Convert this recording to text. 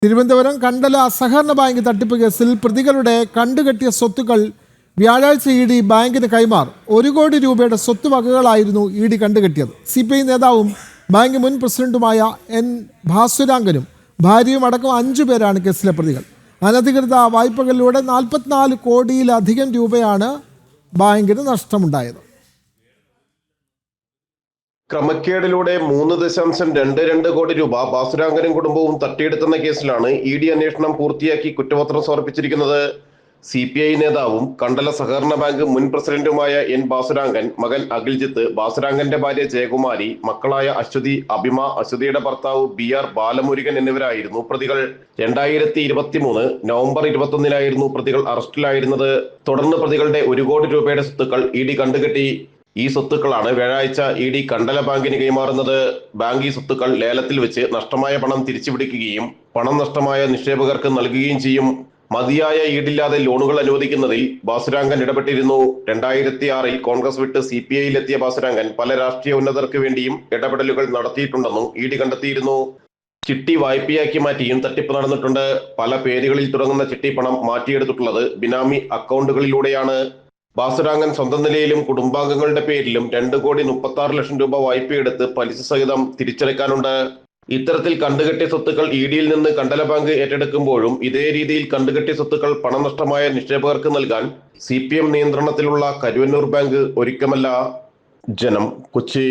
തിരുവനന്തപുരം കണ്ടല സഹകരണ ബാങ്ക് തട്ടിപ്പ് കേസിൽ പ്രതികളുടെ കണ്ടുകെട്ടിയ സ്വത്തുക്കൾ വ്യാഴാഴ്ച ഇ.ഡി. ബാങ്കിന് കൈമാറും. 1 കോടി രൂപയുടെ സ്വത്തുവകകളായിരുന്നു ഇ.ഡി. കണ്ടുകെട്ടിയത്. CPI നേതാവും ബാങ്ക് മുൻ പ്രസിഡന്റുമായ N. ഭാസുരാംഗനും ഭാര്യയും അടക്കം 5 പേരാണ് കേസിലെ പ്രതികൾ. അനധികൃത വായ്പകളിലൂടെ 44 കോടിയിലധികം രൂപയാണ് ബാങ്കിന് നഷ്ടമുണ്ടായത്. ക്രമക്കേടിലൂടെ 3.22 കോടി രൂപ ഭാസുരാംഗനും കുടുംബവും തട്ടിയെടുത്തുന്ന കേസിലാണ് ഇ.ഡി. അന്വേഷണം പൂർത്തിയാക്കി കുറ്റപത്രം സമർപ്പിച്ചിരിക്കുന്നത്. CPI നേതാവും കണ്ടല സഹകരണ ബാങ്ക് മുൻ പ്രസിഡന്റുമായ N. ഭാസുരാംഗൻ, മകൻ അഖിൽജിത്ത്, ഭാസുരാംഗന്റെ ഭാര്യ ജയകുമാരി, മക്കളായ അശ്വതി, അഭിമ, അശ്വതിയുടെ ഭർത്താവ് B.R. ബാലമുരുകൻ എന്നിവരായിരുന്നു പ്രതികൾ. 2023 നവംബർ 21 പ്രതികൾ അറസ്റ്റിലായിരുന്നത്. തുടർന്ന് പ്രതികളുടെ 1 കോടി രൂപയുടെ സ്വത്തുക്കൾ ഇ.ഡി. കണ്ടുകെട്ടി. ഈ സ്വത്തുക്കളാണ് വ്യാഴാഴ്ച ഇ.ഡി. കണ്ടല ബാങ്കിന് കൈമാറുന്നത്. ബാങ്ക് ഈ സ്വത്തുക്കൾ ലേലത്തിൽ വെച്ച് നഷ്ടമായ പണം തിരിച്ചുപിടിക്കുകയും പണം നഷ്ടമായ നിക്ഷേപകർക്ക് നൽകുകയും ചെയ്യും. മതിയായ ഈടില്ലാതെ ലോണുകൾ അനുവദിക്കുന്നതിൽ ഭാസുരാംഗൻ ഇടപെട്ടിരുന്നു. 2006 കോൺഗ്രസ് വിട്ട് CPIയിലെത്തിയ ഭാസുരാംഗൻ പല രാഷ്ട്രീയ ഉന്നതർക്ക് വേണ്ടിയും ഇടപെടലുകൾ നടത്തിയിട്ടുണ്ടെന്നും ഇ.ഡി. കണ്ടെത്തിയിരുന്നു. ചിട്ടി വായ്പയാക്കി മാറ്റിയും തട്ടിപ്പ് നടന്നിട്ടുണ്ട്. പല പേരുകളിൽ തുടങ്ങുന്ന ചിട്ടി പണം മാറ്റിയെടുത്തിട്ടുള്ളത് ബിനാമി അക്കൗണ്ടുകളിലൂടെയാണ്. ഭാസുരാംഗൻ സ്വന്തം നിലയിലും കുടുംബാംഗങ്ങളുടെ പേരിലും 2,36 ലക്ഷം രൂപ വായ്പയെടുത്ത് പലിശ സഹിതം തിരിച്ചടയ്ക്കാനുണ്ട്. ഇത്തരത്തിൽ കണ്ടുകെട്ടിയ സ്വത്തുക്കൾ ഇ.ഡിയിൽ നിന്ന് കണ്ടല ബാങ്ക് ഏറ്റെടുക്കുമ്പോഴും ഇതേ രീതിയിൽ കണ്ടുകെട്ടിയ സ്വത്തുക്കൾ പണം നഷ്ടമായ നിക്ഷേപകർക്ക് നൽകാൻ CPM നിയന്ത്രണത്തിലുള്ള കരുവന്നൂർ ബാങ്ക് ഒരുക്കമല്ല. ജനം, കൊച്ചി.